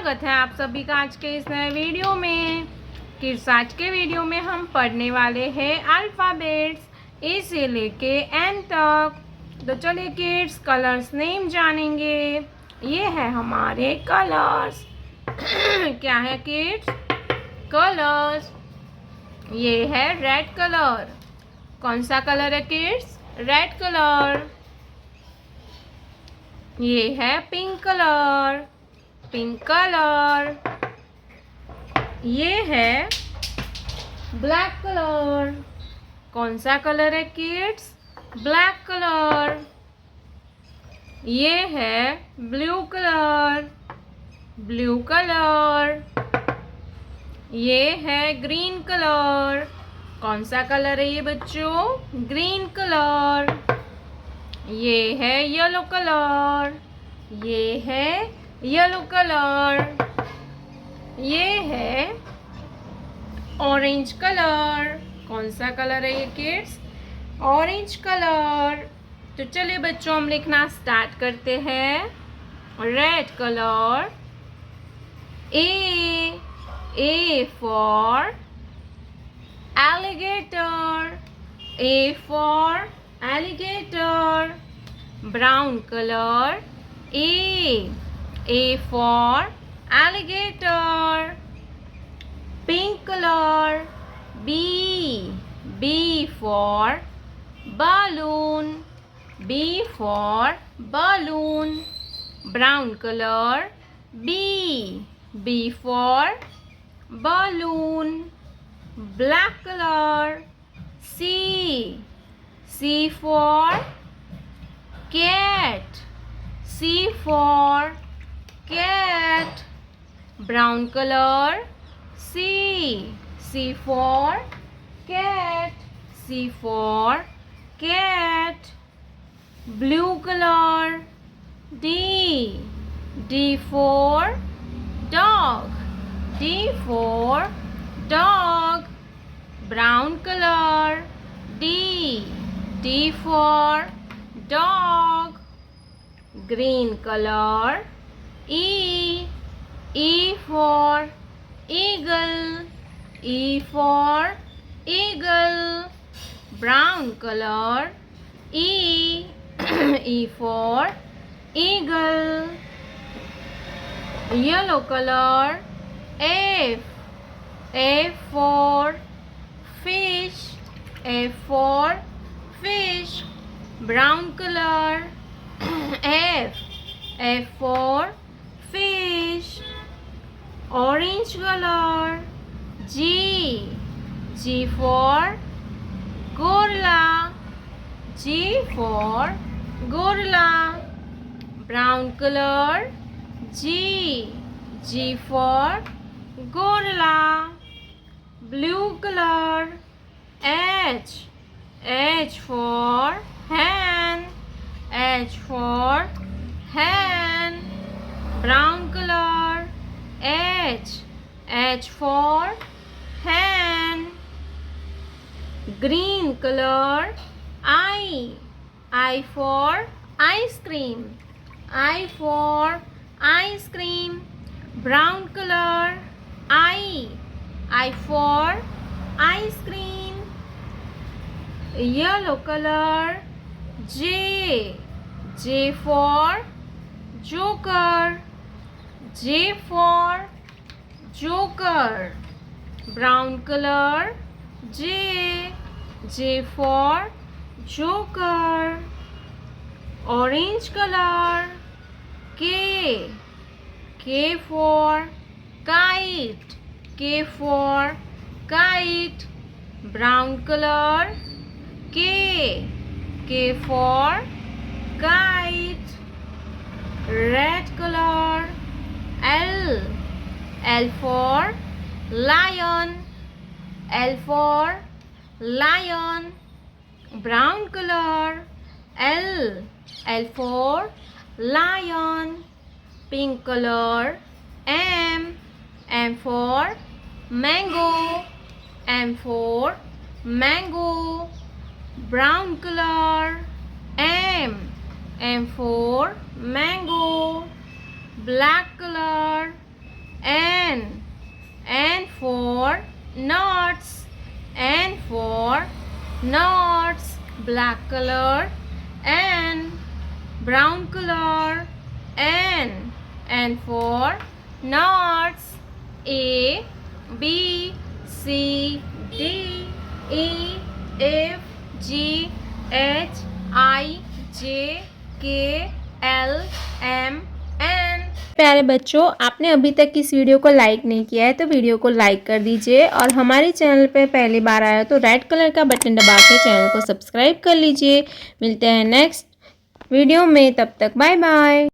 स्वागत है आप सभी का आज के इस नए वीडियो में। किड्स, आज के वीडियो में हम पढ़ने वाले हैं अल्फ़ाबेट्स ए से लेके एन तक। तो चलिए किड्स, कलर्स नेम जानेंगे। ये है हमारे कलर्स। क्या है किड्स? कलर्स। ये है रेड कलर। कौन सा कलर है किड्स? Red colour. ये है पिंक कलर। Pink colour. ये है ब्लैक कलर। कौन सा कलर है किड्स? Black colour. ये है ब्लू कलर। Blue colour. ये है ग्रीन कलर। कौन सा कलर है ये बच्चों? Green colour. ये है येलो कलर। ये है येलो कलर। ये है ऑरेंज कलर। कौन सा कलर है ये किड्स? Orange colour. तो चलिए बच्चों, हम लिखना स्टार्ट करते हैं। Red colour. A for alligator. A for alligator. Brown color. A for alligator. Pink color. B for balloon. B for balloon. Brown color. B for balloon. Black color. C for cat. C for cat. Brown color. C for cat. C for cat. Blue color. D for dog. D for dog. Brown color. D for dog. Green color. E for eagle. E for eagle. Brown color. E for eagle. Yellow color. F for fish. F for fish. Brown color. F for fish. Orange color. G for gorilla. G for gorilla. Brown color. G for gorilla. Blue color. H for hen. H for hen. Brown color. H for hen. Green color. I for ice cream. I for ice cream. Brown color. I for ice cream. Yellow color. J for joker. J for joker. Brown color. J for joker. Orange color. K for kite. K for kite. Brown color. K for kite. Red color. L for lion. L for lion. Brown color. L for lion. Pink color. M for mango. M for mango. Brown color. M for mango. Black color. N. N for nuts. N for nuts. Black color. N. Brown color. N. N for nuts. A, B, C, D, E, F, G, H, I, J, K, L, M, N। प्यारे बच्चों, आपने अभी तक इस video को like नहीं किया है तो वीडियो को लाइक कर दीजिए और हमारे चैनल पे पहली बार आया तो रेड कलर का बटन दबा के चैनल को सब्सक्राइब कर लीजिए। मिलते हैं नेक्स्ट वीडियो में, तब तक बाय बाय।